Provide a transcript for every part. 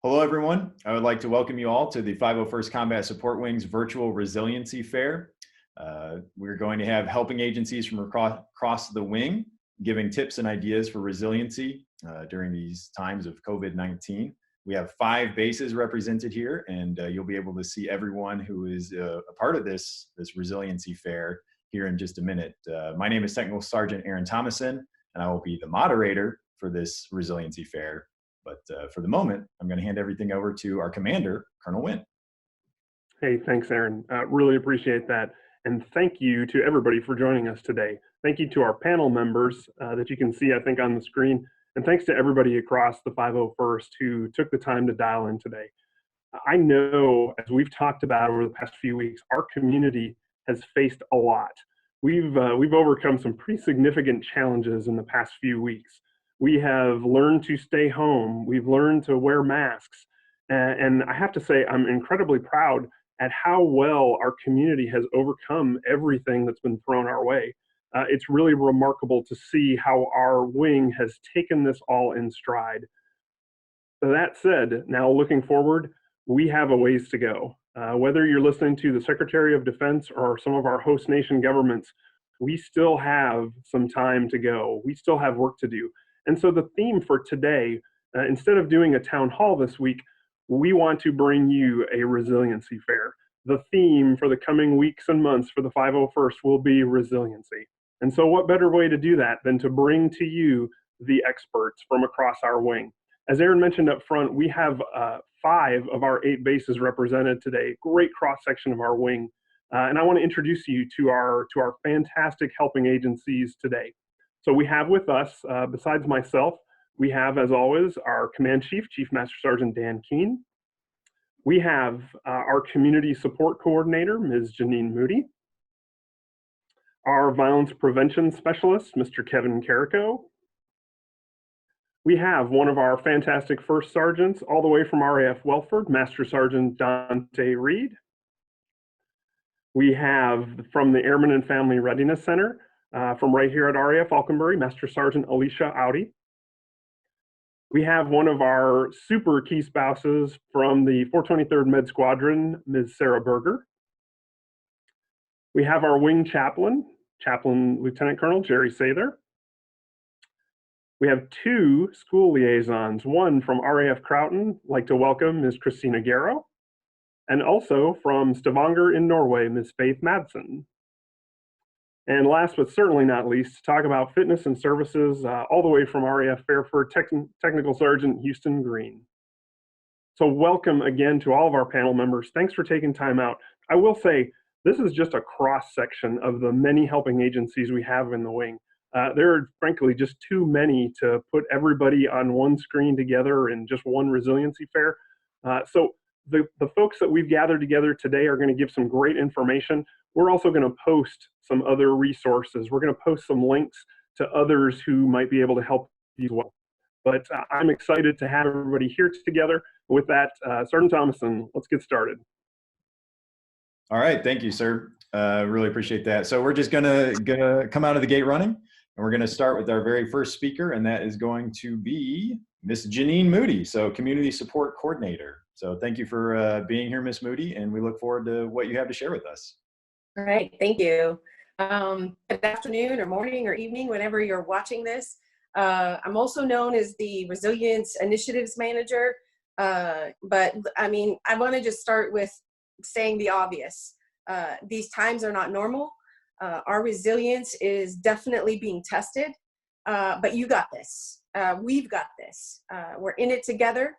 Hello, everyone. I would like to welcome you all to the 501st Combat Support Wing's Virtual Resiliency Fair. We're going to have helping agencies from across the wing giving tips and ideas for resiliency during these times of COVID-19. We have 5 bases represented here, and you'll be able to see everyone who is a part of this resiliency fair here in just a minute. My name is Technical Sergeant Aaron Thomason, and I will be the moderator for this resiliency fair. But for the moment, I'm going to hand everything over to our commander, Colonel Wendt. Hey, thanks, Aaron. Really appreciate that. And thank you to everybody for joining us today. Thank you to our panel members that you can see, I think, on the screen. And thanks to everybody across the 501st who took the time to dial in today. I know, as we've talked about over the past few weeks, our community has faced a lot. We've overcome some pretty significant challenges in the past few weeks. We have learned to stay home. We've learned to wear masks. And I have to say, I'm incredibly proud at how well our community has overcome everything that's been thrown our way. It's really remarkable to see how our wing has taken this all in stride. That said, now looking forward, we have a ways to go. Whether you're listening to the Secretary of Defense or some of our host nation governments, we still have some time to go. We still have work to do. And so the theme for today, instead of doing a town hall this week, we want to bring you a resiliency fair. The theme for the coming weeks and months for the 501st will be resiliency. And so what better way to do that than to bring to you the experts from across our wing? As Aaron mentioned up front, we have 5 of our 8 bases represented today, great cross-section of our wing. And I want to introduce you to our fantastic helping agencies today. So we have with us, besides myself, we have, as always, our Command Chief, Chief Master Sergeant Dan Keene. We have our Community Support Coordinator, Ms. Janneane Moody. Our Violence Prevention Specialist, Mr. Kevin Carrico. We have one of our fantastic First Sergeants, all the way from RAF Welford, Master Sergeant Donte Reid. We have from the Airman and Family Readiness Center, from right here at RAF Falconbury, Master Sergeant Alicia, Audi. We have one of our super key spouses from the 423rd Med Squadron, Ms. Sarah Berger. We have our wing chaplain, Chaplain Lieutenant Colonel Jerry Sather. We have 2 school liaisons, one from RAF Croughton, I'd like to welcome Ms. Kristina Garo, and also from Stavanger in Norway, Ms. Faith Madsen. And last but certainly not least, to talk about fitness and services, all the way from RAF Fairford, Technical Sergeant Houston Greene. So welcome again to all of our panel members. Thanks for taking time out. I will say, this is just a cross-section of the many helping agencies we have in the wing. There are frankly just too many to put everybody on one screen together in just one resiliency fair. So the folks that we've gathered together today are going to give some great information. We're also going to post some other resources. We're going to post some links to others who might be able to help you as well. But I'm excited to have everybody here together. With that, Sergeant Thomason, let's get started. All right, thank you, sir. Really appreciate that. So we're just gonna come out of the gate running, and we're gonna start with our very first speaker, and that is going to be Miss Janneane Moody, so Community Support Coordinator. So thank you for being here, Miss Moody, and we look forward to what you have to share with us. All right, thank you. Good afternoon or morning or evening, whenever you're watching this. I'm also known as the Resilience Initiatives Manager, but I mean, I want to just start with saying the obvious. These times are not normal. Our resilience is definitely being tested, but you got this. We've got this. We're in it together,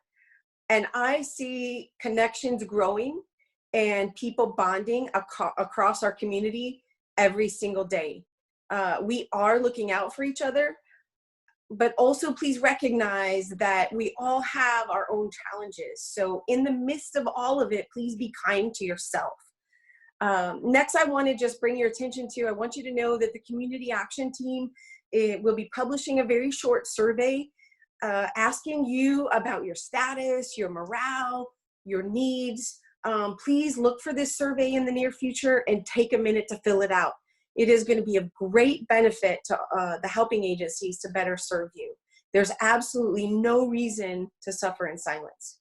and I see connections growing and people bonding across our community every single day. We are looking out for each other, but also please recognize that we all have our own challenges. So in the midst of all of it, please be kind to yourself. Next, I want to just bring your attention to, I want you to know that the Community Action Team will be publishing a very short survey asking you about your status, your morale, your needs. Please look for this survey in the near future and take a minute to fill it out. It is going to be of great benefit to the helping agencies to better serve you. There's absolutely no reason to suffer in silence.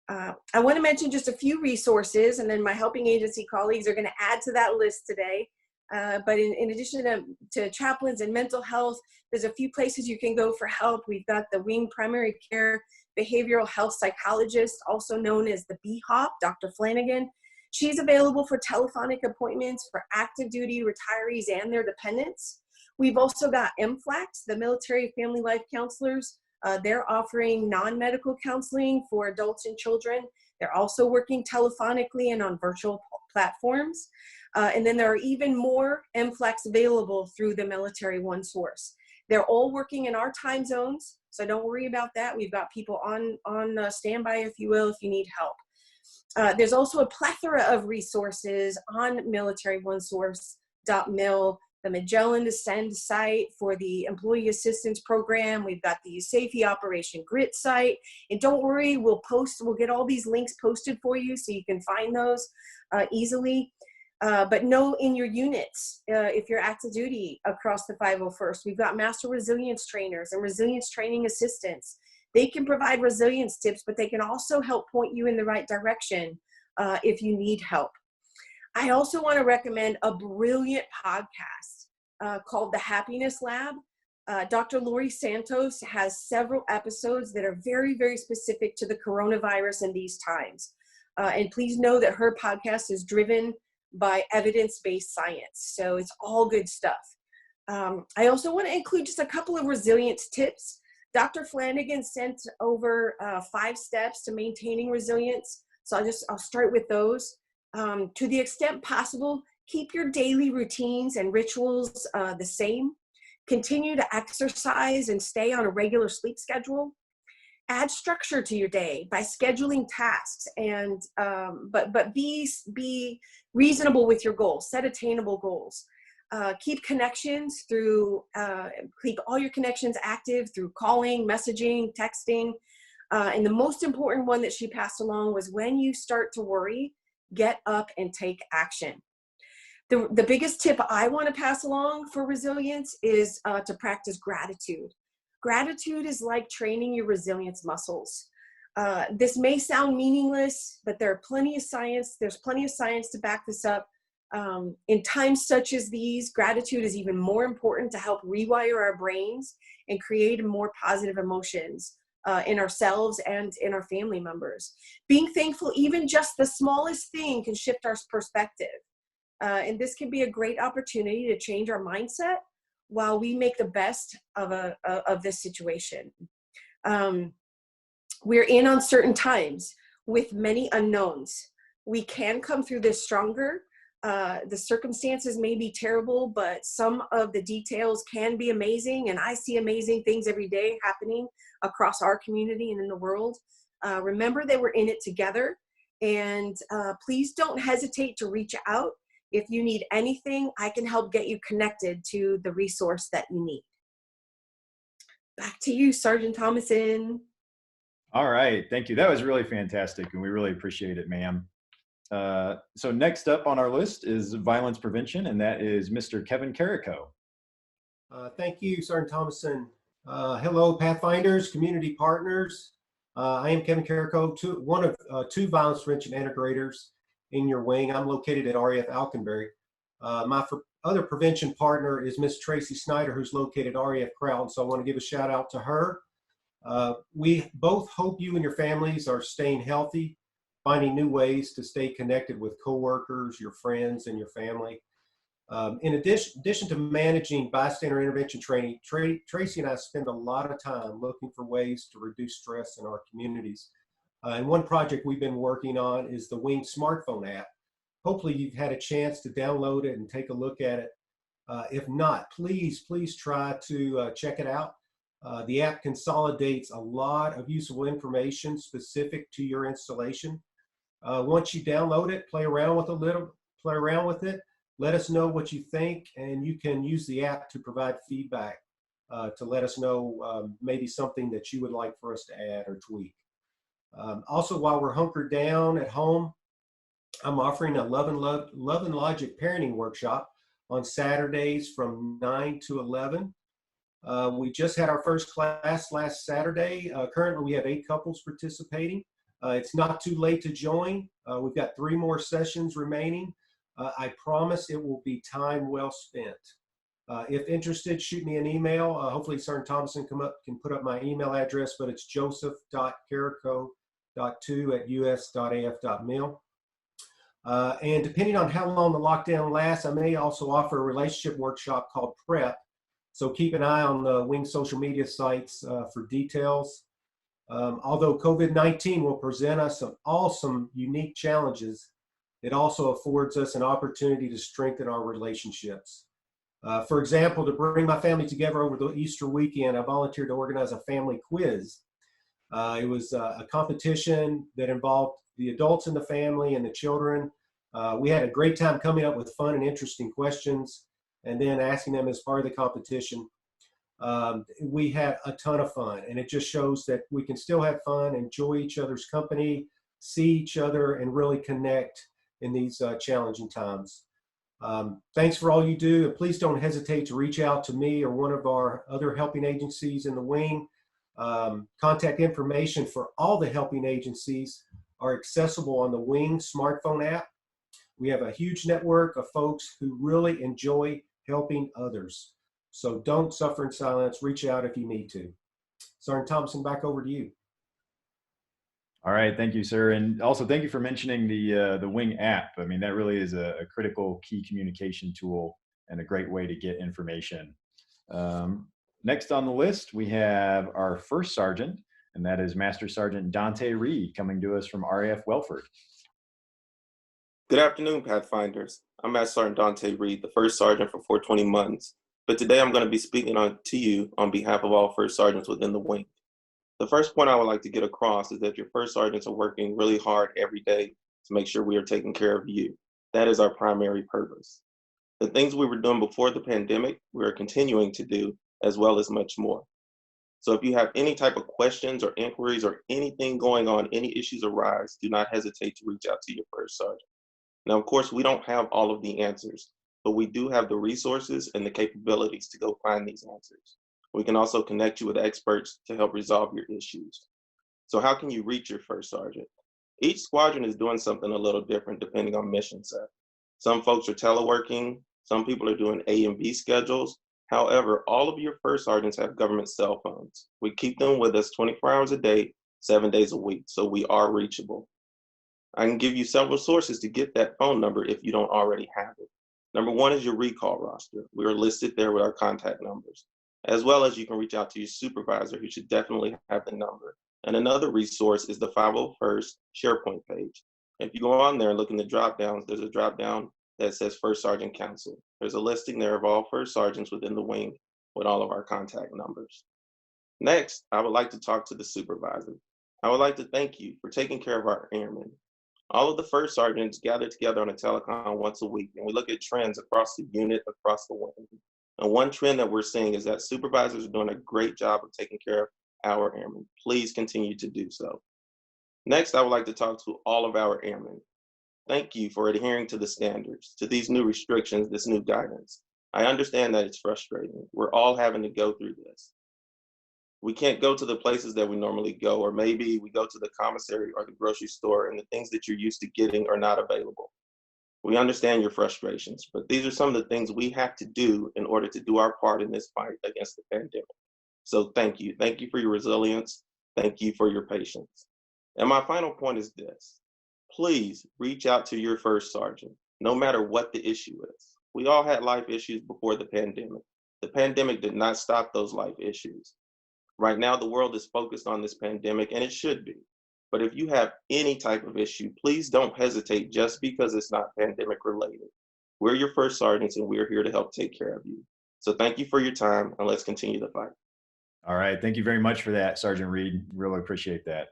I want to mention just a few resources, and then my helping agency colleagues are going to add to that list today. But in addition to chaplains and mental health, there's a few places you can go for help. We've got the Wing Primary Care Behavioral Health Psychologist, also known as the BHOP, Dr. Flanagan. She's available for telephonic appointments for active duty retirees and their dependents. We've also got MFLACs, the Military Family Life Counselors. They're offering non-medical counseling for adults and children. They're also working telephonically and on virtual platforms. And then there are even more MFLACs available through the Military One Source. They're all working in our time zones, so don't worry about that. We've got people on standby, if you will, if you need help. There's also a plethora of resources on militaryOneSource.mil, the Magellan Ascend site for the Employee Assistance Program. We've got the Safety Operation Grit site. And don't worry, we'll get all these links posted for you so you can find those easily. But know in your units, if you're active duty across the 501st, we've got master resilience trainers and resilience training assistants. They can provide resilience tips, but they can also help point you in the right direction if you need help. I also want to recommend a brilliant podcast called The Happiness Lab. Dr. Lori Santos has several episodes that are very, very specific to the coronavirus in these times. And please know that her podcast is driven by evidence-based science. So it's all good stuff. I also want to include just a couple of resilience tips. Dr. Flanagan sent over 5 steps to maintaining resilience. So I'll start with those. To the extent possible, keep your daily routines and rituals the same. Continue to exercise and stay on a regular sleep schedule. Add structure to your day by scheduling tasks, and but be reasonable with your goals. Set attainable goals. Keep connections through keep all your connections active through calling, messaging, texting. And the most important one that she passed along was, when you start to worry, get up and take action. The biggest tip I want to pass along for resilience is to practice gratitude. Gratitude is like training your resilience muscles. This may sound meaningless, but there's plenty of science to back this up. In times such as these, gratitude is even more important to help rewire our brains and create more positive emotions in ourselves and in our family members. Being thankful, even just the smallest thing, can shift our perspective. And this can be a great opportunity to change our mindset while we make the best of this situation. We're in uncertain times with many unknowns. We can come through this stronger. The circumstances may be terrible, but some of the details can be amazing. And I see amazing things every day happening across our community and in the world. Remember that we're in it together. And please don't hesitate to reach out. If you need anything, I can help get you connected to the resource that you need. Back to you, Sergeant Thomason. All right, thank you. That was really fantastic, and we really appreciate it, ma'am. So next up on our list is violence prevention, and that is Mr. Kevin Carrico. Thank you, Sergeant Thomason. Hello, Pathfinders, community partners. I am Kevin Carrico, one of 2 violence prevention integrators in your wing. I'm located at RAF Alconbury. My other prevention partner is Miss Tracy Snyder, who's located at RAF Croughton, so I want to give a shout out to her. We both hope you and your families are staying healthy, finding new ways to stay connected with coworkers, your friends, and your family. In addition to managing bystander intervention training, Tracy and I spend a lot of time looking for ways to reduce stress in our communities. And one project we've been working on is the Wing smartphone app. Hopefully you've had a chance to download it and take a look at it. If not, please try to check it out. The app consolidates a lot of useful information specific to your installation. Once you download it, play around with it, let us know what you think, and you can use the app to provide feedback to let us know maybe something that you would like for us to add or tweak. Also, while we're hunkered down at home, I'm offering a Love and Logic parenting workshop on Saturdays from 9 to 11. We just had our first class last Saturday. Currently, we have 8 couples participating. It's not too late to join. We've got 3 more sessions remaining. I promise it will be time well spent. If interested, shoot me an email. Hopefully Sergeant Thompson can put up my email address, but it's joseph.carrico.2@us.af.mil. And depending on how long the lockdown lasts, I may also offer a relationship workshop called Prep. So keep an eye on the Wing social media sites for details. Although COVID-19 will present us some unique challenges, it also affords us an opportunity to strengthen our relationships. For example, to bring my family together over the Easter weekend, I volunteered to organize a family quiz. It was a competition that involved the adults in the family and the children. We had a great time coming up with fun and interesting questions and then asking them as part of the competition. We had a ton of fun, and it just shows that we can still have fun, enjoy each other's company, see each other, and really connect in these challenging times. Thanks for all you do, and please don't hesitate to reach out to me or one of our other helping agencies in the Wing. Contact information for all the helping agencies are accessible on the Wing smartphone app. We have a huge network of folks who really enjoy helping others. So don't suffer in silence. Reach out if you need to. Sergeant Thompson, back over to you. All right, thank you, sir. And also thank you for mentioning the Wing app. I mean, that really is a critical key communication tool and a great way to get information. Next on the list, we have our first sergeant, and that is Master Sergeant Donte Reid, coming to us from RAF Welford. Good afternoon, Pathfinders. I'm Master Sergeant Donte Reid, the first sergeant for 420 Muns. But today I'm going to be speaking to you on behalf of all first sergeants within the Wing. The first point I would like to get across is that your first sergeants are working really hard every day to make sure we are taking care of you. That is our primary purpose. The things we were doing before the pandemic, we are continuing to do, as well as much more. So if you have any type of questions or inquiries or anything going on, any issues arise, do not hesitate to reach out to your first sergeant. Now, of course, we don't have all of the answers, but we do have the resources and the capabilities to go find these answers. We can also connect you with experts to help resolve your issues. So how can you reach your first sergeant? Each squadron is doing something a little different depending on mission set. Some folks are teleworking, some people are doing A and B schedules. However, all of your first sergeants have government cell phones. We keep them with us 24 hours a day, 7 days a week, so we are reachable. I can give you several sources to get that phone number if you don't already have it. Number one is your recall roster. We are listed there with our contact numbers, as well as you can reach out to your supervisor, who should definitely have the number. And another resource is the 501st SharePoint page. If you go on there and look in the drop downs, there's a drop down that says First Sergeant Council. There's a listing there of all first sergeants within the Wing with all of our contact numbers. Next, I would like to talk to the supervisor. I would like to thank you for taking care of our airmen. All of the first sergeants gather together on a telecon once a week, and we look at trends across the unit, across the Wing. And one trend that we're seeing is that supervisors are doing a great job of taking care of our airmen. Please continue to do so. Next, I would like to talk to all of our airmen. Thank you for adhering to the standards, to these new restrictions, this new guidance. I understand that it's frustrating. We're all having to go through this. We can't go to the places that we normally go, or maybe we go to the commissary or the grocery store and the things that you're used to getting are not available. We understand your frustrations, but these are some of the things we have to do in order to do our part in this fight against the pandemic. So thank you. Thank you for your resilience. Thank you for your patience. And my final point is this. Please reach out to your first sergeant, no matter what the issue is. We all had life issues before the pandemic. The pandemic did not stop those life issues. Right now, the world is focused on this pandemic, and it should be. But if you have any type of issue, please don't hesitate just because it's not pandemic related. We're your first sergeants, and we're here to help take care of you. So thank you for your time, and let's continue the fight. All right, thank you very much for that, Sergeant Reid. Really appreciate that.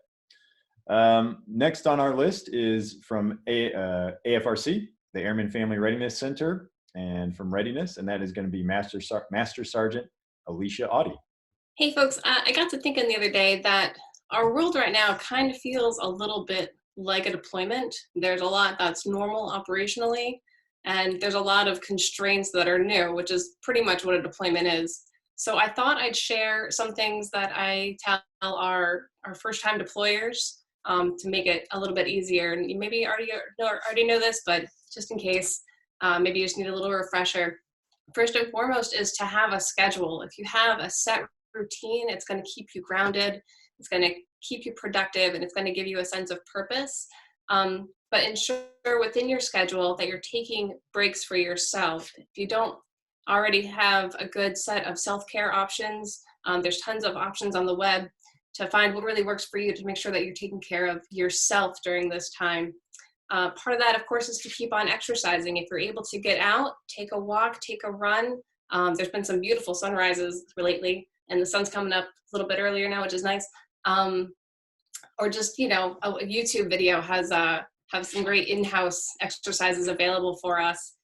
Next on our list is from AFRC, the Airman Family Readiness Center, and from Readiness, and that is going to be Master Sergeant Alicia Audi. Hey folks, I got to thinking the other day that our world right now kind of feels a little bit like a deployment. There's a lot that's normal operationally, and there's a lot of constraints that are new, which is pretty much what a deployment is. So I thought I'd share some things that I tell our first-time deployers to make it a little bit easier. And you maybe already know this, but just in case, maybe you just need a little refresher. First and foremost is to have a schedule. If you have a set routine, it's going to keep you grounded, it's going to keep you productive, and it's going to give you a sense of purpose. But ensure within your schedule that you're taking breaks for yourself. If you don't already have a good set of self-care options, there's tons of options on the web to find what really works for you to make sure that you're taking care of yourself during this time. Part of that, of course, is to keep on exercising. If you're able to get out, take a walk, take a run. There's been some beautiful sunrises lately, and the sun's coming up a little bit earlier now, which is nice. Or just, you know, a YouTube video has have some great in-house exercises available for us.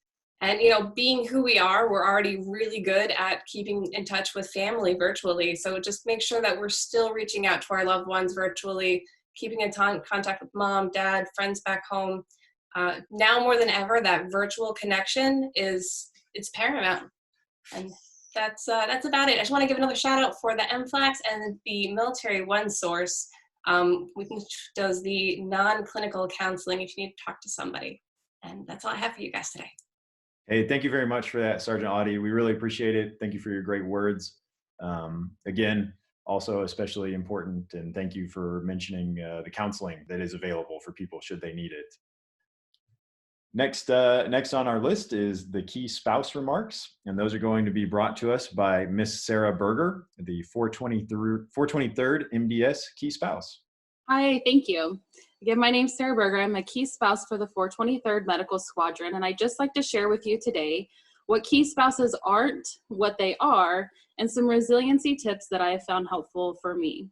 And, you know, being who we are, we're already really good at keeping in touch with family virtually. So just make sure that we're still reaching out to our loved ones virtually, keeping in contact with mom, dad, friends back home. Now more than ever, that virtual connection it's paramount. And that's about it. I just want to give another shout out for the MFLAX and the Military One Source, which does the non-clinical counseling if you need to talk to somebody. And that's all I have for you guys today. Hey, thank you very much for that, Sergeant Audi. We really appreciate it. Thank you for your great words. Again, also especially important, and thank you for mentioning the counseling that is available for people should they need it. Next on our list is the key spouse remarks, and those are going to be brought to us by Miss Sarah Berger, the 423rd MDS key spouse. Hi, thank you. Again, my name's Sarah Berger. I'm a key spouse for the 423rd Medical Squadron, and I'd just like to share with you today what key spouses aren't, what they are, and some resiliency tips that I have found helpful for me.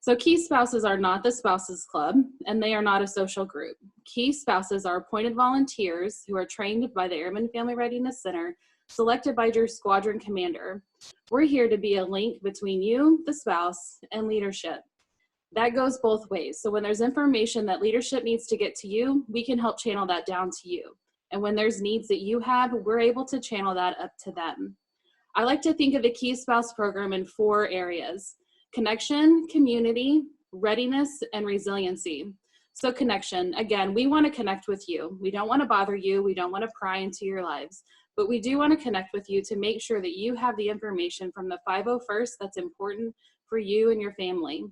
So key spouses are not the spouses club, and they are not a social group. Key spouses are appointed volunteers who are trained by the Airman Family Readiness Center, selected by your squadron commander. We're here to be a link between you, the spouse, and leadership. That goes both ways. So when there's information that leadership needs to get to you, we can help channel that down to you. And when there's needs that you have, we're able to channel that up to them. I like to think of the Key Spouse program in 4 areas: connection, community, readiness, and resiliency. So connection, again, we want to connect with you. We don't want to bother you. We don't want to pry into your lives, but we do want to connect with you to make sure that you have the information from the 501st that's important for you and your family.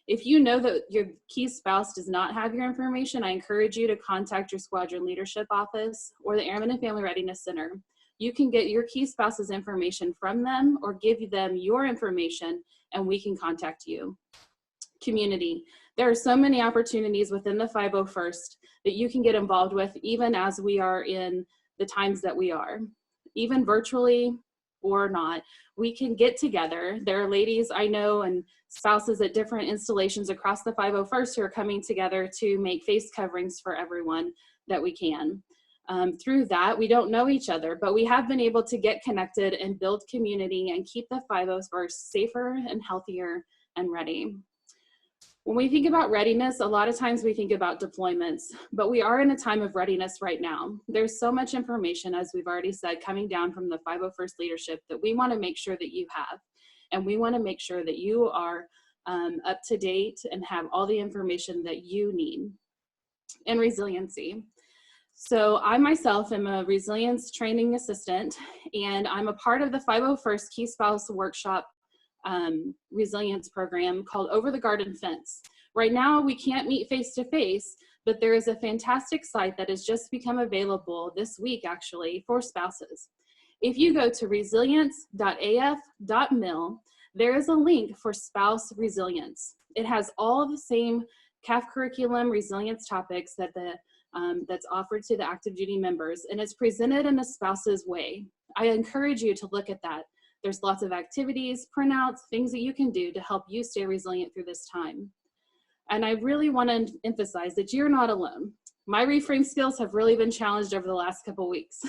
If you know that your key spouse does not have your information, I encourage you to contact your squadron leadership office or the Airman and Family Readiness Center. You can get your key spouse's information from them or give them your information and we can contact you. Community. There are so many opportunities within the 501st that you can get involved with even as we are in the times that we are. Even virtually or not, we can get together. There are ladies I know and spouses at different installations across the 501st who are coming together to make face coverings for everyone that we can. Through that, we don't know each other, but we have been able to get connected and build community and keep the 501st safer and healthier and ready. When we think about readiness, a lot of times we think about deployments, but we are in a time of readiness right now. There's so much information, as we've already said, coming down from the 501st leadership that we want to make sure that you have. And we want to make sure that you are up to date and have all the information that you need. And resiliency. So I myself am a resilience training assistant, and I'm a part of the 501st Key Spouse Workshop resilience program called Over the Garden Fence. Right now we can't meet face to face, but there is a fantastic site that has just become available this week actually for spouses. If you go to resilience.af.mil, there is a link for spouse resilience. It has all of the same CAF curriculum resilience topics that that's offered to the active duty members, and it's presented in a spouse's way. I encourage you to look at that. There's lots of activities, printouts, things that you can do to help you stay resilient through this time. And I really want to emphasize that you're not alone. My reframe skills have really been challenged over the last couple weeks.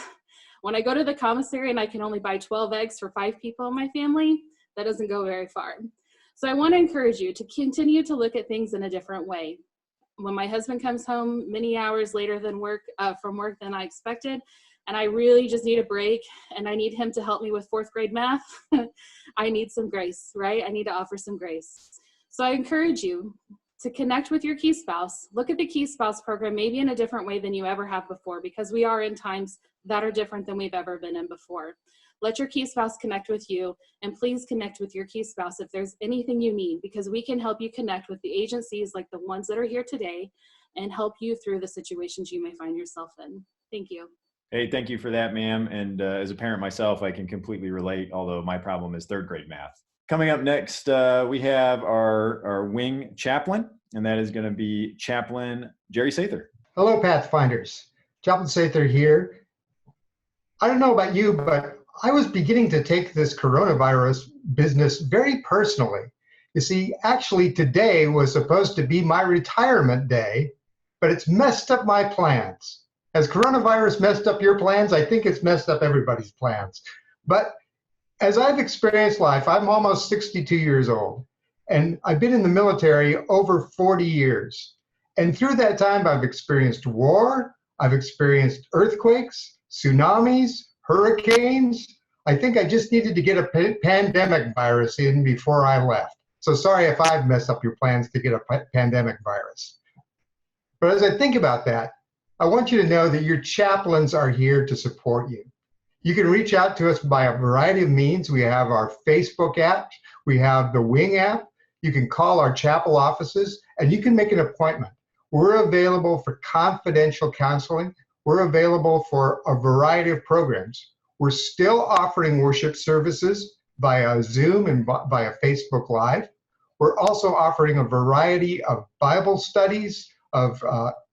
When I go to the commissary and I can only buy 12 eggs for 5 people in my family, that doesn't go very far. So I want to encourage you to continue to look at things in a different way. When my husband comes home many hours later than from work than I expected, and I really just need a break and I need him to help me with 4th grade math, I need some grace, right? I need to offer some grace. So I encourage you to connect with your Key Spouse. Look at the Key Spouse program maybe in a different way than you ever have before, because we are in times that are different than we've ever been in before. Let your Key Spouse connect with you, and please connect with your Key Spouse if there's anything you need, because we can help you connect with the agencies like the ones that are here today and help you through the situations you may find yourself in. Thank you. Hey, thank you for that, ma'am. And as a parent myself, I can completely relate, although my problem is third grade math. Coming up next, we have our wing chaplain, and that is going to be Chaplain Jerry Sather. Hello, Pathfinders. Chaplain Sather here. I don't know about you, but I was beginning to take this coronavirus business very personally. You see, actually today was supposed to be my retirement day, but it's messed up my plans. Has coronavirus messed up your plans? I think it's messed up everybody's plans. But as I've experienced life, I'm almost 62 years old, and I've been in the military over 40 years. And through that time, I've experienced war, I've experienced earthquakes, tsunamis, hurricanes. I think I just needed to get a pandemic virus in before I left. So sorry if I've messed up your plans to get a pandemic virus. But as I think about that, I want you to know that your chaplains are here to support you. You can reach out to us by a variety of means. We have our Facebook app, we have the Wing app, you can call our chapel offices, and you can make an appointment. We're available for confidential counseling. We're available for a variety of programs. We're still offering worship services via Zoom and via Facebook Live. We're also offering a variety of Bible studies, of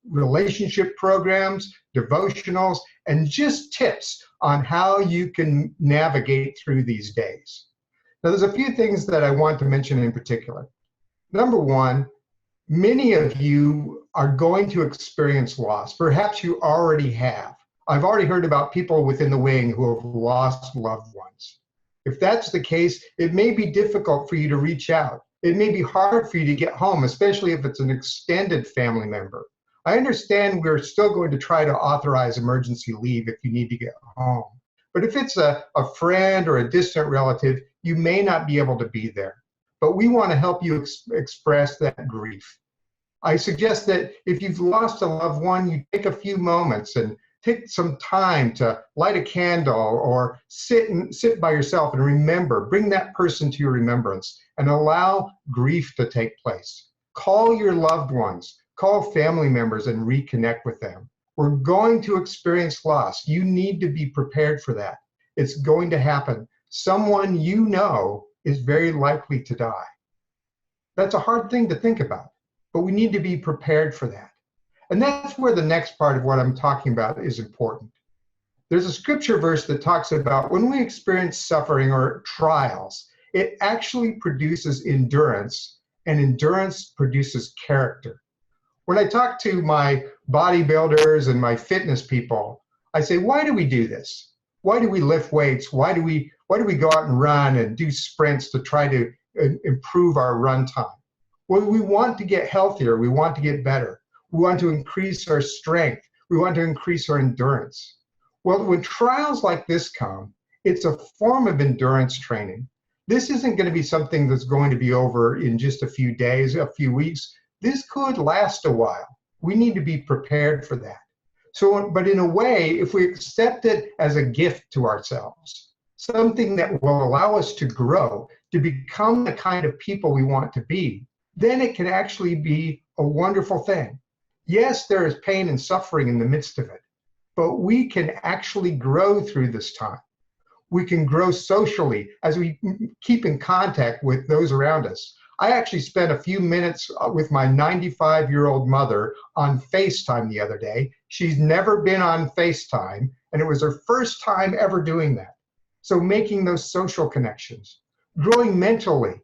relationship programs, devotionals, and just tips on how you can navigate through these days. Now, there's a few things that I want to mention in particular. Number one, many of you are going to experience loss. Perhaps you already have. I've already heard about people within the wing who have lost loved ones. If that's the case, it may be difficult for you to reach out. It may be hard for you to get home, especially if it's an extended family member. I understand we're still going to try to authorize emergency leave if you need to get home. But if it's a friend or a distant relative, you may not be able to be there. But we want to help you express that grief. I suggest that if you've lost a loved one, you take a few moments and take some time to light a candle or sit by yourself and remember, bring that person to your remembrance and allow grief to take place. Call your loved ones, call family members and reconnect with them. We're going to experience loss. You need to be prepared for that. It's going to happen. Someone you know is very likely to die. That's a hard thing to think about, but we need to be prepared for that. And that's where the next part of what I'm talking about is important. There's a scripture verse that talks about when we experience suffering or trials, it actually produces endurance, and endurance produces character. When I talk to my bodybuilders and my fitness people, I say, why do we do this? Why do we lift weights? Why do we go out and run and do sprints to try to improve our run time? Well, we want to get healthier. We want to get better. We want to increase our strength. We want to increase our endurance. Well, when trials like this come, it's a form of endurance training. This isn't going to be something that's going to be over in just a few days, a few weeks. This could last a while. We need to be prepared for that. So, but in a way, if we accept it as a gift to ourselves, something that will allow us to grow, to become the kind of people we want to be, then it can actually be a wonderful thing. Yes, there is pain and suffering in the midst of it, but we can actually grow through this time. We can grow socially as we keep in contact with those around us. I actually spent a few minutes with my 95-year-old mother on FaceTime the other day. She's never been on FaceTime, and it was her first time ever doing that. So making those social connections, growing mentally.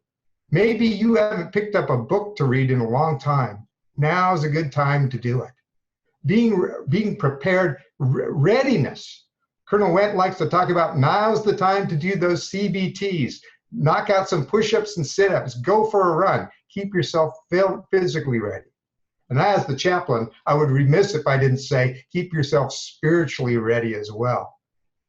Maybe you haven't picked up a book to read in a long time. Now's a good time to do it. Being prepared, readiness. Colonel Wendt likes to talk about now's the time to do those CBTs. Knock out some push-ups and sit-ups. Go for a run. Keep yourself physically ready. And as the chaplain, I would be remiss if I didn't say keep yourself spiritually ready as well.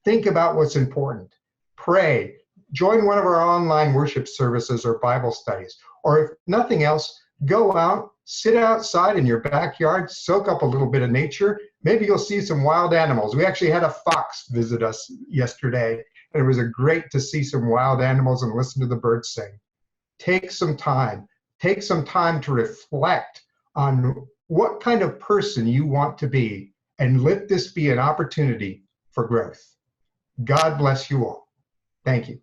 Think about what's important. Pray. Join one of our online worship services or Bible studies. Or if nothing else, Go out, sit outside in your backyard, soak up a little bit of nature. Maybe you'll see some wild animals. We actually had a fox visit us yesterday, and it was great to see some wild animals and listen to the birds sing. Take some time. Take some time to reflect on what kind of person you want to be, and let this be an opportunity for growth. God bless you all. Thank you.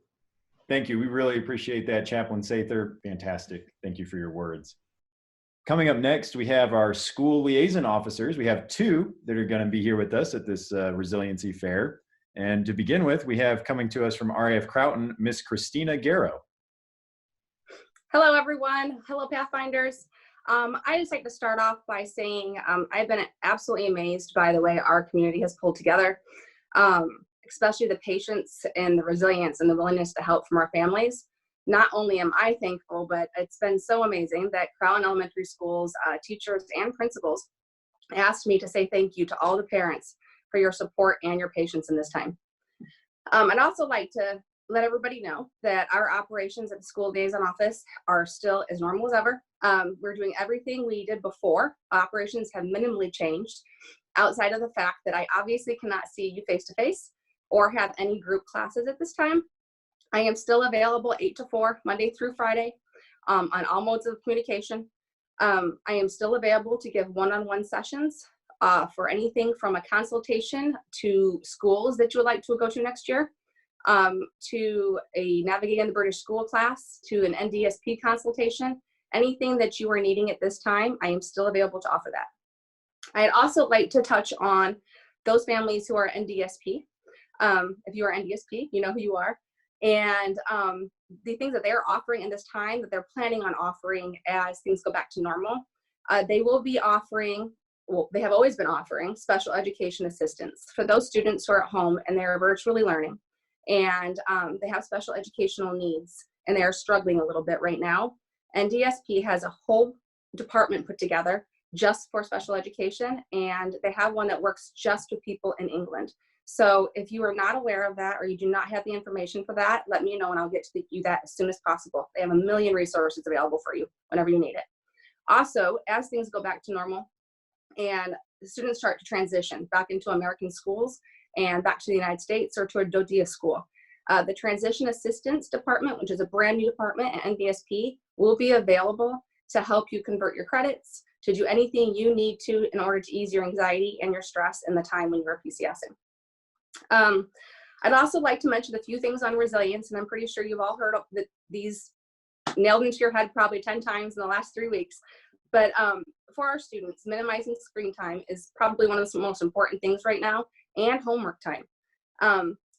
Thank you. We really appreciate that, Chaplain Sather. Fantastic. Thank you for your words. Coming up next, we have our school liaison officers. We have two that are going to be here with us at this resiliency fair. And to begin with, we have coming to us from RAF Croughton, Miss Kristina Garo. Hello, everyone. Hello, Pathfinders. I just like to start off by saying I've been absolutely amazed by the way our community has pulled together, especially the patience and the resilience and the willingness to help from our families. Not only am I thankful, but it's been so amazing that Croughton Elementary School's teachers and principals asked me to say thank you to all the parents for your support and your patience in this time. I'd also like to let everybody know that our operations at the school liaison office are still as normal as ever. We're doing everything we did before. Operations have minimally changed outside of the fact that I obviously cannot see you face to face or have any group classes at this time. I am still available 8 to 4, Monday through Friday, on all modes of communication. I am still available to give one-on-one sessions for anything from a consultation to schools that you would like to go to next year, to a Navigating the British School class, to an NDSP consultation. Anything that you are needing at this time, I am still available to offer that. I'd also like to touch on those families who are NDSP. If you are NDSP, you know who you are. And the things that they're offering in this time that they're planning on offering as things go back to normal, they will be offering, well, they have always been offering special education assistance for those students who are at home and they're virtually learning. And they have special educational needs and they're struggling a little bit right now. NDSP has a whole department put together just for special education, and they have one that works just with people in England. So if you are not aware of that or you do not have the information for that, let me know and I'll get to you that as soon as possible. They have a million resources available for you whenever you need it. Also, as things go back to normal and the students start to transition back into American schools and back to the United States or to a DODEA school, the Transition Assistance Department, which is a brand new department at NDSP, will be available to help you convert your credits, to do anything you need to in order to ease your anxiety and your stress in the time when you're PCSing. I'd also like to mention a few things on resilience, and I'm pretty sure you've all heard of these nailed into your head probably 10 times in the last 3 weeks. But for our students, minimizing screen time is probably one of the most important things right now, and homework time.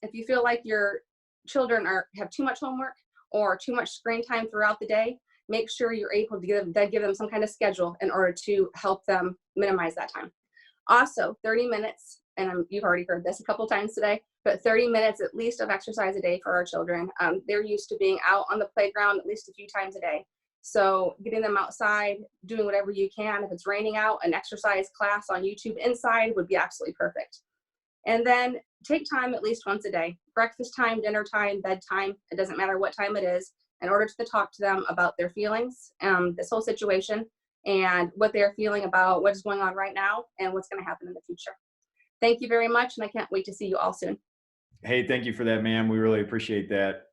If you feel like your children have too much homework or too much screen time throughout the day, make sure you're able to give them some kind of schedule in order to help them minimize that time. Also, 30 minutes, and you've already heard this a couple times today, but 30 minutes at least of exercise a day for our children. They're used to being out on the playground at least a few times a day. So getting them outside, doing whatever you can. If it's raining out, an exercise class on YouTube inside would be absolutely perfect. And then take time at least once a day, breakfast time, dinner time, bedtime, it doesn't matter what time it is, in order to talk to them about their feelings, this whole situation, and what they're feeling about what is going on right now and what's going to happen in the future. Thank you very much, and I can't wait to see you all soon. Hey, thank you for that, ma'am. We really appreciate that.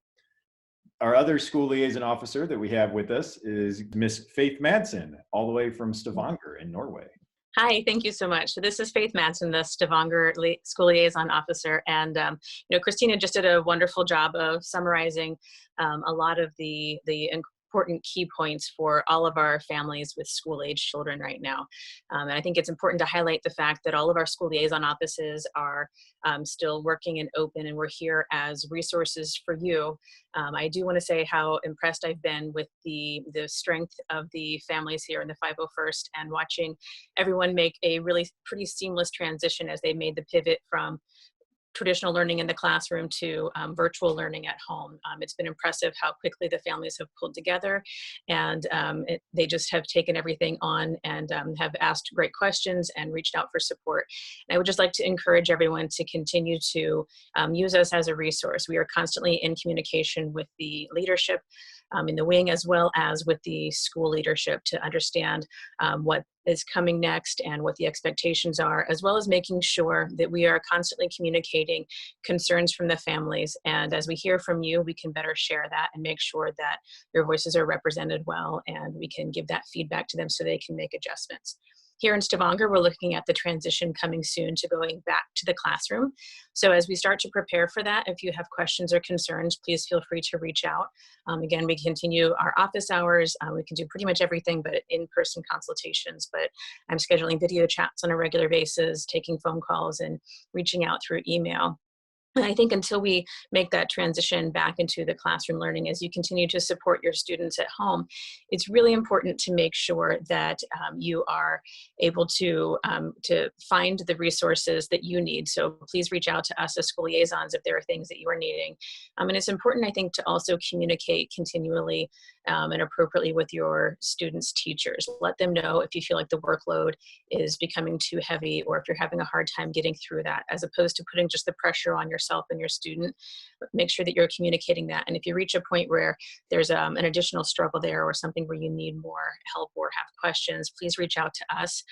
Our other school liaison officer that we have with us is Miss Faith Madsen, all the way from Stavanger in Norway. Hi, thank you so much. So this is Faith Madsen, the Stavanger School Liaison Officer. And, Kristina just did a wonderful job of summarizing a lot of the important key points for all of our families with school-age children right now. And I think it's important to highlight the fact that all of our school liaison offices are still working and open, and we're here as resources for you. I do want to say how impressed I've been with the strength of the families here in the 501st, and watching everyone make a really pretty seamless transition as they made the pivot from traditional learning in the classroom to virtual learning at home. It's been impressive how quickly the families have pulled together, and they just have taken everything on and have asked great questions and reached out for support. And I would just like to encourage everyone to continue to use us as a resource. We are constantly in communication with the leadership in the wing, as well as with the school leadership, to understand what is coming next and what the expectations are, as well as making sure that we are constantly communicating concerns from the families. And as we hear from you, we can better share that and make sure that your voices are represented well, and we can give that feedback to them so they can make adjustments. Here in Stavanger, we're looking at the transition coming soon to going back to the classroom. So as we start to prepare for that, if you have questions or concerns, please feel free to reach out. Again, we continue our office hours. We can do pretty much everything but in-person consultations, but I'm scheduling video chats on a regular basis, taking phone calls, and reaching out through email. And I think until we make that transition back into the classroom learning, as you continue to support your students at home, it's really important to make sure that you are able to find the resources that you need. So please reach out to us as school liaisons if there are things that you are needing. And it's important, I think, to also communicate continually and appropriately with your students' teachers. Let them know if you feel like the workload is becoming too heavy, or if you're having a hard time getting through that, as opposed to putting just the pressure on yourself and your student. Make sure that you're communicating that. And if you reach a point where there's an additional struggle there, or something where you need more help or have questions, please reach out to us.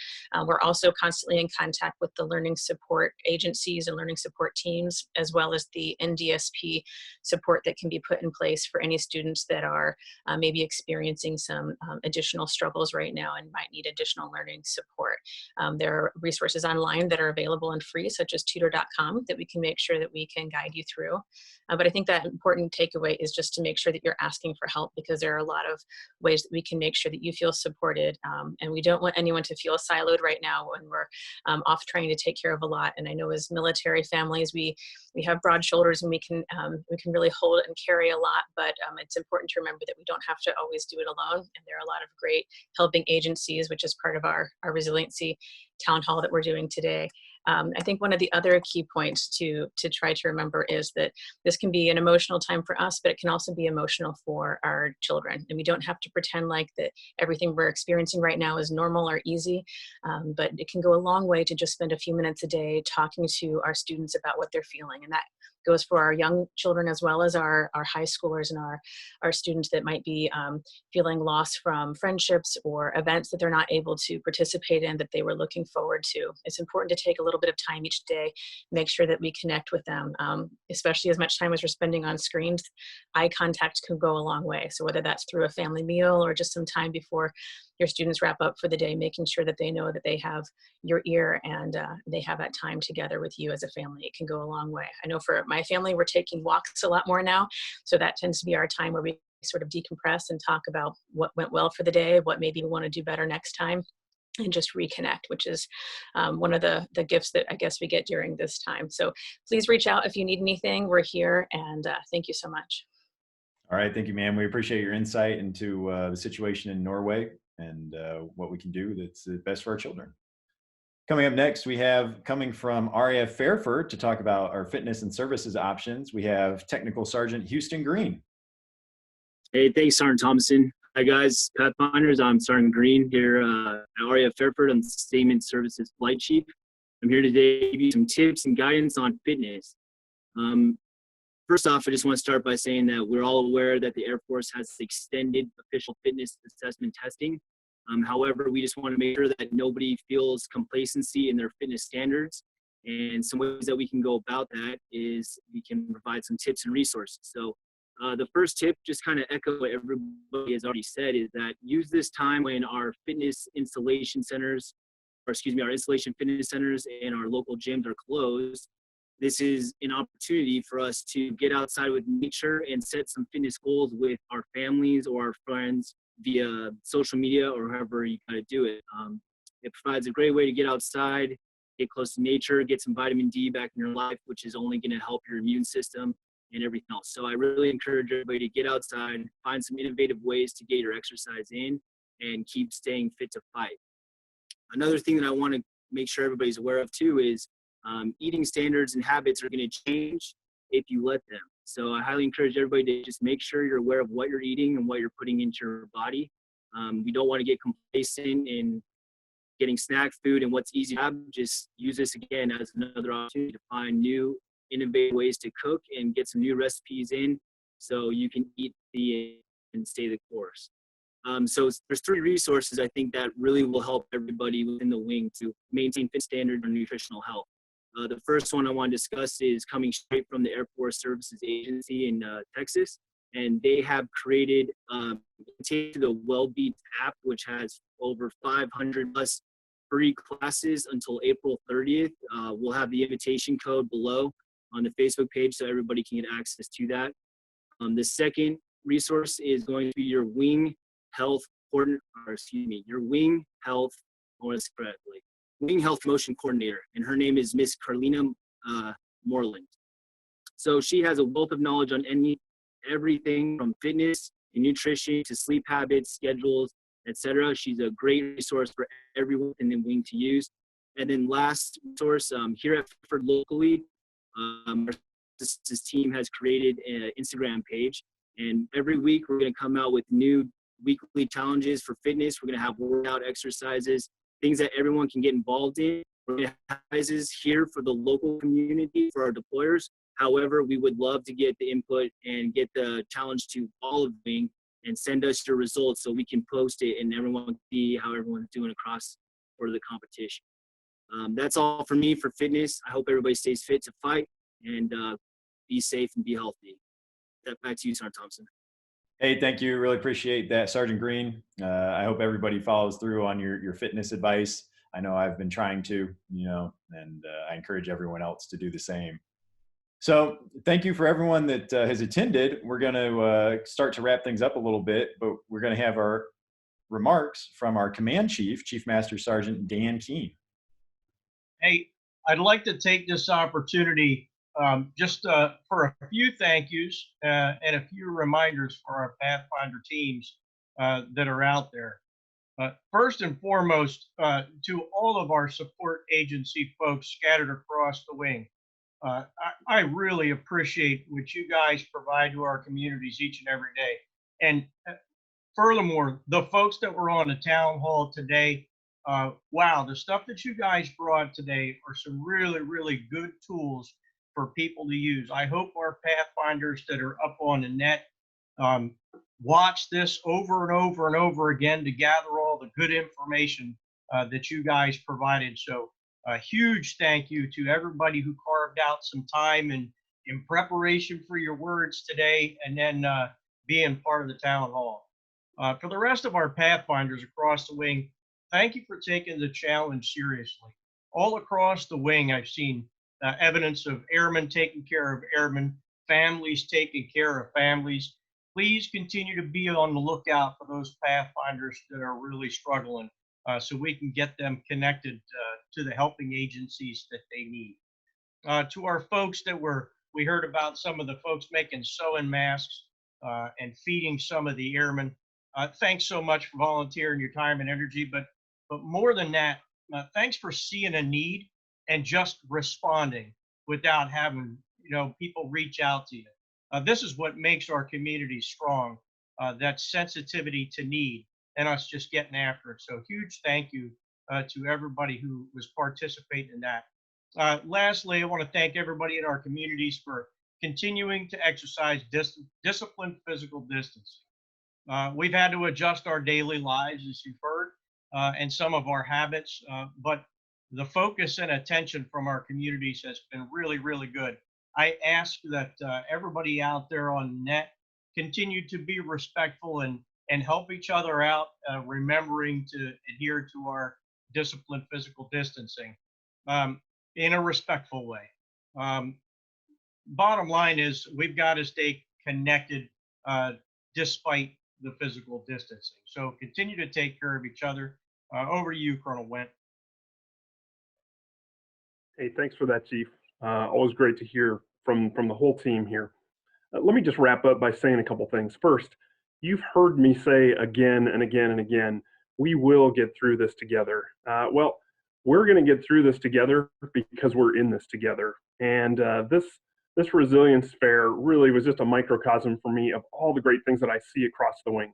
We're also constantly in contact with the learning support agencies and learning support teams, as well as the NDSP support that can be put in place for any students that are maybe experiencing some additional struggles right now and might need additional learning support. There are resources online that are available and free, such as tutor.com, that we can make sure that we can guide you through. But I think that important takeaway is just to make sure that you're asking for help, because there are a lot of ways that we can make sure that you feel supported. And we don't want anyone to feel siloed right now when we're off trying to take care of a lot. And I know as military families, we have broad shoulders, and we can really hold and carry a lot, but it's important to remember that we don't have to always do it alone. And there are a lot of great helping agencies, which is part of our resiliency town hall that we're doing today. I think one of the other key points to try to remember is that this can be an emotional time for us, but it can also be emotional for our children. And we don't have to pretend like that everything we're experiencing right now is normal or easy, but it can go a long way to just spend a few minutes a day talking to our students about what they're feeling. And that goes for our young children, as well as our high schoolers and our students that might be feeling lost from friendships or events that they're not able to participate in that they were looking forward to. It's important to take a little bit of time each day, make sure that we connect with them, especially as much time as we're spending on screens. Eye contact can go a long way. So whether that's through a family meal or just some time before your students wrap up for the day, making sure that they know that they have your ear and they have that time together with you as a family, it can go a long way. I know for my family, we're taking walks a lot more now. So that tends to be our time where we sort of decompress and talk about what went well for the day, what maybe we want to do better next time, and just reconnect, which is one of the gifts that I guess we get during this time. So please reach out if you need anything. We're here, and thank you so much. All right, thank you, ma'am. We appreciate your insight into the situation in Norway and what we can do that's best for our children. Coming up next, we have, coming from RAF Fairford to talk about our fitness and services options, we have Technical Sergeant Houston Greene. Hey, thanks, Sergeant Thomason. Hi, guys. Pathfinders. I'm Sergeant Greene here at RAF Fairford. I'm the Sustainment Services Flight Chief. I'm here today to give you some tips and guidance on fitness. First off, I just want to start by saying that we're all aware that the Air Force has extended official fitness assessment testing. However, we just want to make sure that nobody feels complacency in their fitness standards. And some ways that we can go about that is we can provide some tips and resources. So the first tip, just kind of echo what everybody has already said, is that use this time when our fitness installation centers, or excuse me, our installation fitness centers and our local gyms are closed. This is an opportunity for us to get outside with nature and set some fitness goals with our families or our friends via social media or however you kind of do it. It provides a great way to get outside, get close to nature, get some vitamin D back in your life, which is only going to help your immune system and everything else. So I really encourage everybody to get outside, find some innovative ways to get your exercise in and keep staying fit to fight. Another thing that I want to make sure everybody's aware of too is eating standards and habits are going to change if you let them. So I highly encourage everybody to just make sure you're aware of what you're eating and what you're putting into your body. We don't want to get complacent in getting snack food and what's easy to have. Just use this again as another opportunity to find new innovative ways to cook and get some new recipes in so you can eat the and stay the course. So there's 3 resources I think that really will help everybody within the wing to maintain fit standard or nutritional health. The first one I want to discuss is coming straight from the Air Force Services Agency in Texas, and they have created the Wellbeat app, which has over 500 plus free classes until April 30th. We'll have the invitation code below on the Facebook page so everybody can get access to that. The second resource is going to be your Wing Health your Wing Health, I want to say correctly, Wing Health Promotion Coordinator, and her name is Miss Carlina Moreland. So she has a wealth of knowledge on everything from fitness and nutrition to sleep habits, schedules, etc. She's a great resource for everyone in the wing to use. And then last resource, here at Fairford locally, this team has created an Instagram page, and every week we're going to come out with new weekly challenges for fitness. We're going to have workout exercises, things that everyone can get involved in. We're going to have prizes here for the local community for our deployers. However, we would love to get the input and get the challenge to all of the wing and send us your results so we can post it and everyone can see how everyone's doing across for the competition. That's all for me for fitness. I hope everybody stays fit to fight and be safe and be healthy. Back to you, Sergeant Thompson. Hey, thank you. Really appreciate that, Sergeant Greene. I hope everybody follows through on your fitness advice. I know I've been trying to, and I encourage everyone else to do the same. So thank you for everyone that has attended. We're going to start to wrap things up a little bit, but we're going to have our remarks from our Command Chief, Chief Master Sergeant Dan Keene. Hey, I'd like to take this opportunity just for a few thank yous and a few reminders for our Pathfinder teams that are out there. First and foremost, to all of our support agency folks scattered across the wing, I really appreciate what you guys provide to our communities each and every day. And furthermore, the folks that were on the town hall today, wow, the stuff that you guys brought today are some really, really good tools for people to use. I hope our Pathfinders that are up on the net watch this over and over and over again to gather all the good information that you guys provided. So a huge thank you to everybody who carved out some time in preparation for your words today and then being part of the town hall. For the rest of our Pathfinders across the wing, thank you for taking the challenge seriously. All across the wing, I've seen evidence of airmen taking care of airmen, families taking care of families. Please continue to be on the lookout for those Pathfinders that are really struggling so we can get them connected to the helping agencies that they need. To our folks that we heard about some of the folks making sewing masks and feeding some of the airmen. Thanks so much for volunteering your time and energy, but more than that, thanks for seeing a need and just responding without having people reach out to you. This is what makes our community strong, that sensitivity to need and us just getting after it. So huge thank you to everybody who was participating in that. Lastly, I want to thank everybody in our communities for continuing to exercise disciplined physical distancing. We've had to adjust our daily lives, as you've heard, and some of our habits, but the focus and attention from our communities has been really, really good. I ask that everybody out there on net continue to be respectful and help each other out, remembering to adhere to our disciplined physical distancing in a respectful way. Bottom line is we've got to stay connected despite the physical distancing. So continue to take care of each other. Over to you, Colonel Wendt. Hey, thanks for that, Chief. Always great to hear from the whole team here. Let me just wrap up by saying a couple things. First, you've heard me say again and again and again, we will get through this together. Well, we're going to get through this together because we're in this together. And this resilience fair really was just a microcosm for me of all the great things that I see across the wing.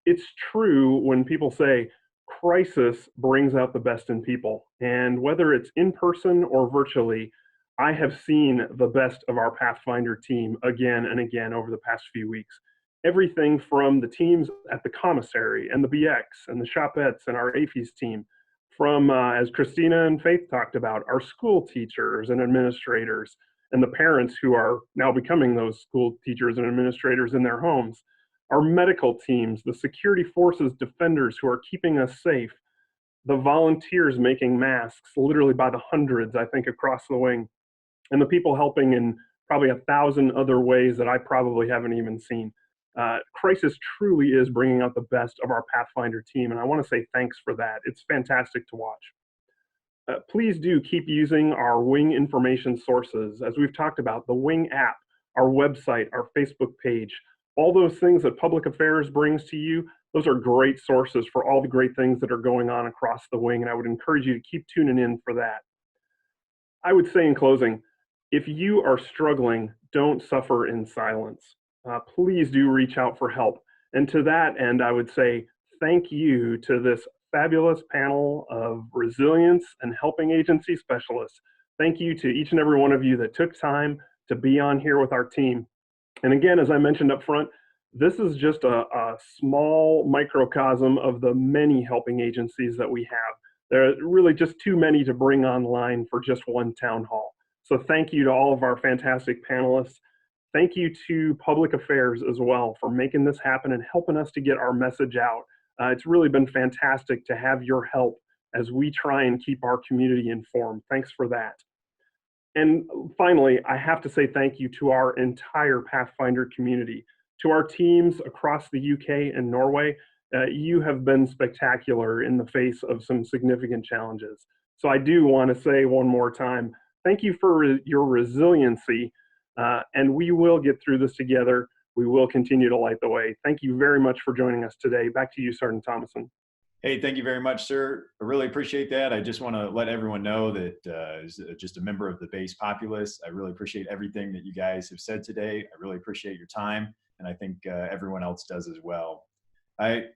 It's true when people say crisis brings out the best in people. And whether it's in person or virtually, I have seen the best of our Pathfinder team again and again over the past few weeks. everything from the teams at the commissary and the BX and the shopettes and our AFES team, from, as Kristina and Faith talked about, our school teachers and administrators, and the parents who are now becoming those school teachers and administrators in their homes, our medical teams, the security forces defenders who are keeping us safe, the volunteers making masks literally by the hundreds, I think, across the wing, and the people helping in probably 1,000 other ways that I probably haven't even seen. Crisis truly is bringing out the best of our Pathfinder team, and I want to say thanks for that. It's fantastic to watch. Please do keep using our wing information sources. As we've talked about, the wing app, our website, our Facebook page, all those things that public affairs brings to you, those are great sources for all the great things that are going on across the wing, and I would encourage you to keep tuning in for that. I would say in closing, if you are struggling, don't suffer in silence. Please do reach out for help. And to that end, I would say thank you to this fabulous panel of resilience and helping agency specialists. Thank you to each and every one of you that took time to be on here with our team. And again, as I mentioned up front, this is just a small microcosm of the many helping agencies that we have. There are really just too many to bring online for just one town hall. So thank you to all of our fantastic panelists. Thank you to public affairs as well for making this happen and helping us to get our message out. It's really been fantastic to have your help as we try and keep our community informed. Thanks for that. And finally, I have to say thank you to our entire Pathfinder community, to our teams across the UK and Norway. You have been spectacular in the face of some significant challenges. So I do want to say one more time, thank you for your resiliency, and we will get through this together. We will continue to light the way. Thank you very much for joining us today. Back to you, Sergeant Thomason. Hey, thank you very much, sir. I really appreciate that. I just want to let everyone know that as just a member of the base populace, I really appreciate everything that you guys have said today. I really appreciate your time, and I think everyone else does as well. I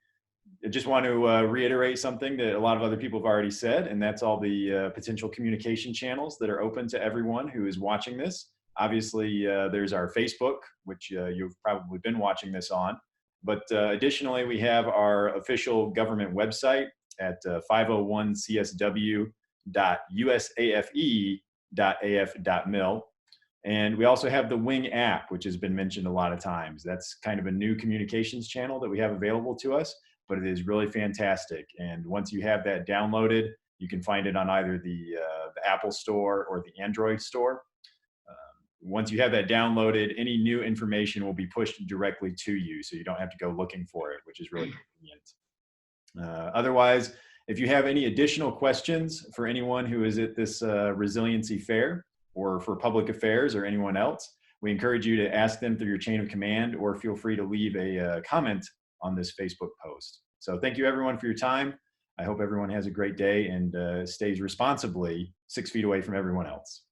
just want to reiterate something that a lot of other people have already said, and that's all the potential communication channels that are open to everyone who is watching this. Obviously, there's our Facebook, which you've probably been watching this on. But additionally, we have our official government website at 501csw.usafe.af.mil. And we also have the Wing app, which has been mentioned a lot of times. That's kind of a new communications channel that we have available to us, but it is really fantastic. And once you have that downloaded, you can find it on either the Apple Store or the Android Store. Once you have that downloaded, any new information will be pushed directly to you, so you don't have to go looking for it, which is really convenient. Otherwise, if you have any additional questions for anyone who is at this resiliency fair, or for public affairs or anyone else, we encourage you to ask them through your chain of command, or feel free to leave a comment on this Facebook post. So thank you everyone for your time. I hope everyone has a great day and stays responsibly 6 feet away from everyone else.